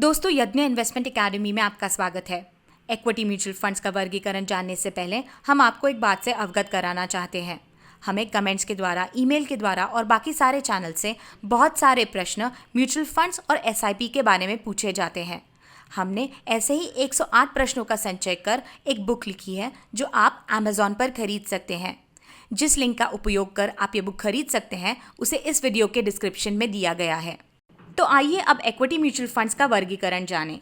दोस्तों, यज्ञ investment academy में आपका स्वागत है। इक्विटी म्यूचुअल फंड्स का वर्गीकरण जानने से पहले हम आपको एक बात से अवगत कराना चाहते हैं। हमें कमेंट्स के द्वारा, ईमेल के द्वारा और बाकी सारे चैनल से बहुत सारे प्रश्न म्यूचुअल फंड्स और एसआईपी के बारे में पूछे जाते हैं। हमने ऐसे ही 108 प्रश्नों का संचय कर एक बुक लिखी है जो आप अमेज़ॉन पर खरीद सकते हैं। जिस लिंक का उपयोग कर आप ये बुक खरीद सकते हैं उसे इस वीडियो के डिस्क्रिप्शन में दिया गया है। तो आइए अब इक्विटी म्यूचुअल फंड्स का वर्गीकरण जानें।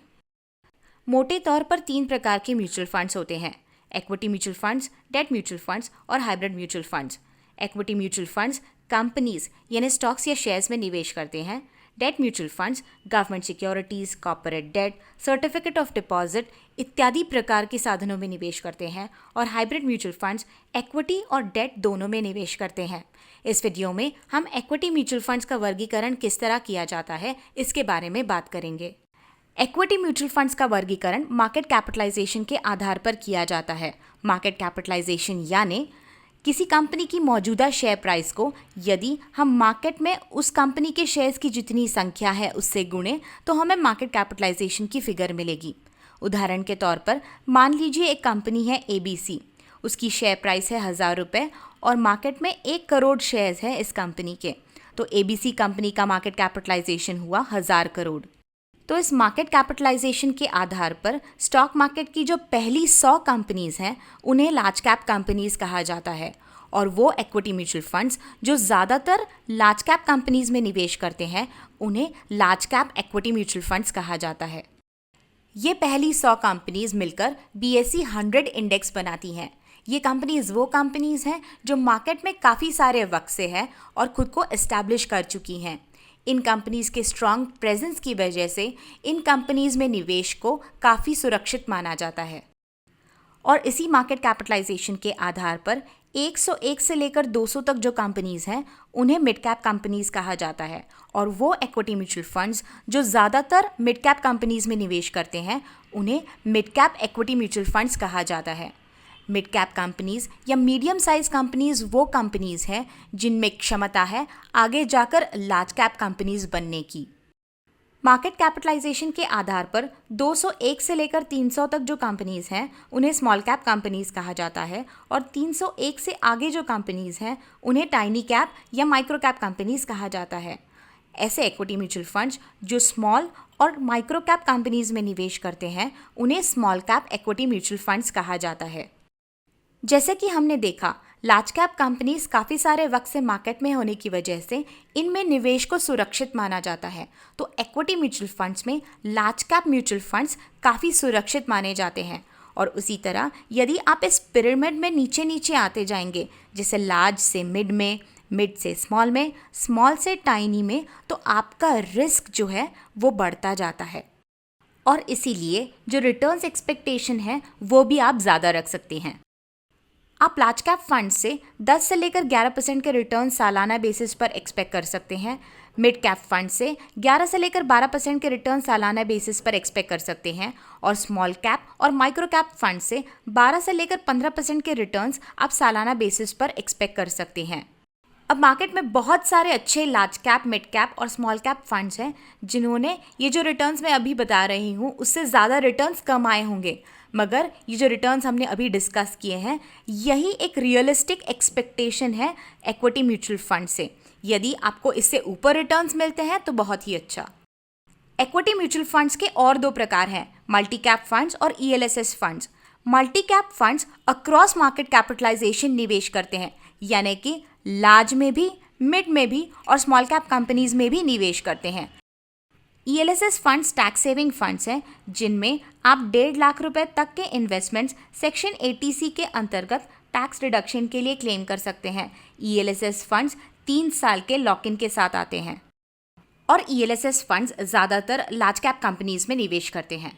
मोटे तौर पर 3 प्रकार के म्यूचुअल फंड्स होते हैं: equity mutual funds, debt mutual funds और hybrid mutual funds. Equity mutual funds companies यानी स्टॉक्स या शेयर्स में निवेश करते हैं। Debt mutual funds government securities, corporate debt, certificate of deposit इत्यादि प्रकार के साधनों में निवेश करते हैं। और हाइब्रिड म्यूचुअल फंड्स इक्विटी और डेट दोनों में निवेश करते हैं। इस वीडियो में हम इक्विटी म्यूचुअल फंड्स का वर्गीकरण किस तरह किया जाता है इसके बारे में बात करेंगे। इक्विटी म्यूचुअल फंड्स का वर्गीकरण मार्केट कैपिटलाइजेशन के आधार पर किया जाता है। मार्केट कैपिटलाइजेशन यानी किसी कंपनी की मौजूदा शेयर प्राइस को यदि हम मार्केट में उस कंपनी के शेयर्स की जितनी संख्या है उससे गुणे तो हमें मार्केट कैपिटलाइजेशन की फिगर मिलेगी। उदाहरण के तौर पर मान लीजिए एक कंपनी है ABC, उसकी शेयर प्राइस है 1000 रुपये और मार्केट में 1 करोड़ शेयर्स है इस कंपनी के, तो ABC कंपनी का मार्केट कैपिटलाइजेशन हुआ 1000 करोड़। तो इस मार्केट कैपिटलाइजेशन के आधार पर स्टॉक मार्केट की जो पहली 100 कंपनीज हैं उन्हें लार्ज कैप कंपनीज कहा जाता है। और वो इक्विटी म्यूचुअल फंड्स जो ज़्यादातर लार्ज कैप कंपनीज में निवेश करते हैं उन्हें large cap equity mutual funds कहा जाता है। ये पहली 100 कंपनीज मिलकर BSE 100 इंडेक्स बनाती हैं। ये कंपनीज वो कंपनीज हैं जो मार्केट में काफ़ी सारे वक्त से हैं और खुद को एस्टैब्लिश कर चुकी हैं। इन कंपनीज के स्ट्रॉन्ग प्रेजेंस की वजह से इन कंपनीज में निवेश को काफ़ी सुरक्षित माना जाता है। और इसी मार्केट कैपिटलाइजेशन के आधार पर 101 से लेकर 200 तक जो कंपनीज हैं उन्हें मिड कैप कंपनीज कहा जाता है। और वो इक्विटी म्यूचुअल फंड्स जो ज़्यादातर मिड कैप कंपनीज में निवेश करते हैं उन्हें mid cap equity mutual funds कहा जाता है। मिड कैप कंपनीज या मीडियम साइज कंपनीज वो कंपनीज हैं जिनमें क्षमता है आगे जाकर लार्ज कैप कंपनीज बनने की। मार्केट कैपिटलाइजेशन के आधार पर 201 से लेकर 300 तक जो कंपनीज हैं उन्हें स्मॉल कैप कंपनीज कहा जाता है और 301 से आगे जो कंपनीज हैं उन्हें टाइनी कैप या माइक्रो कैप कंपनीज कहा जाता है। ऐसे इक्विटी म्यूचुअल फंड्स जो स्मॉल और माइक्रो कैप कंपनीज में निवेश करते हैं उन्हें small cap equity mutual funds कहा जाता है। जैसे कि हमने देखा, लार्ज कैप कंपनीज काफ़ी सारे वक्त से मार्केट में होने की वजह से इनमें निवेश को सुरक्षित माना जाता है। तो इक्विटी म्यूचुअल फंड्स में लार्ज कैप म्यूचुअल फंड्स काफ़ी सुरक्षित माने जाते हैं। और उसी तरह यदि आप इस पिरामिड में नीचे नीचे आते जाएंगे, जैसे लार्ज से मिड में, मिड से स्मॉल में, स्मॉल से टाइनी में, तो आपका रिस्क जो है वो बढ़ता जाता है। और इसीलिए जो रिटर्न्स एक्सपेक्टेशन है वो भी आप ज़्यादा रख सकते हैं। आप लार्ज कैप फंड से 10 से लेकर 11% के रिटर्न सालाना बेसिस पर एक्सपेक्ट कर सकते हैं। मिड कैप फंड से 11 से लेकर 12% के रिटर्न सालाना बेसिस पर एक्सपेक्ट कर सकते हैं। और स्मॉल कैप और माइक्रो कैप फंड से 12 से लेकर 15% के रिटर्न्स आप सालाना बेसिस पर एक्सपेक्ट कर सकते हैं। अब मार्केट में बहुत सारे अच्छे लार्ज कैप, मिड कैप और स्मॉल कैप फंड्स हैं जिन्होंने ये जो रिटर्न्स मैं अभी बता रही हूँ उससे ज़्यादा रिटर्न्स कम आए होंगे। मगर ये जो रिटर्न्स हमने अभी डिस्कस किए हैं यही एक रियलिस्टिक एक्सपेक्टेशन है इक्विटी म्यूचुअल फंड से। यदि आपको इससे ऊपर रिटर्न्स मिलते हैं तो बहुत ही अच्छा। इक्विटी म्यूचुअल फंड्स के और 2 प्रकार हैं, मल्टी कैप फंड्स और ELSS funds. Multi cap funds across market capitalisation निवेश करते हैं, यानी कि लार्ज में भी, मिड में भी और स्मॉल कैप कंपनीज में भी निवेश करते हैं। ELSS funds tax saving funds हैं जिनमें आप 1.5 लाख रुपए तक के इन्वेस्टमेंट्स सेक्शन 80C के अंतर्गत टैक्स रिडक्शन के लिए क्लेम कर सकते हैं। ELSS फंड्स 3 साल के लॉक इन के साथ आते हैं। और ELSS फंड्स ज़्यादातर लार्ज कैप कंपनीज में निवेश करते हैं।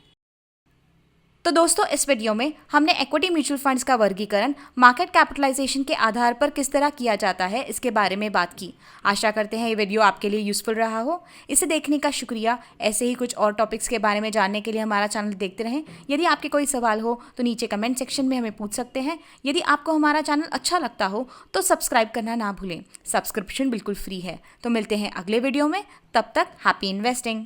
तो दोस्तों, इस वीडियो में हमने इक्विटी म्यूचुअल फंड्स का वर्गीकरण मार्केट कैपिटलाइजेशन के आधार पर किस तरह किया जाता है इसके बारे में बात की। आशा करते हैं ये वीडियो आपके लिए यूज़फुल रहा हो। इसे देखने का शुक्रिया। ऐसे ही कुछ और टॉपिक्स के बारे में जानने के लिए हमारा चैनल देखते रहें। यदि आपके कोई सवाल हो तो नीचे कमेंट सेक्शन में हमें पूछ सकते हैं। यदि आपको हमारा चैनल अच्छा लगता हो तो सब्सक्राइब करना ना भूलें। सब्सक्रिप्शन बिल्कुल फ्री है। तो मिलते हैं अगले वीडियो में, तब तक हैप्पी इन्वेस्टिंग।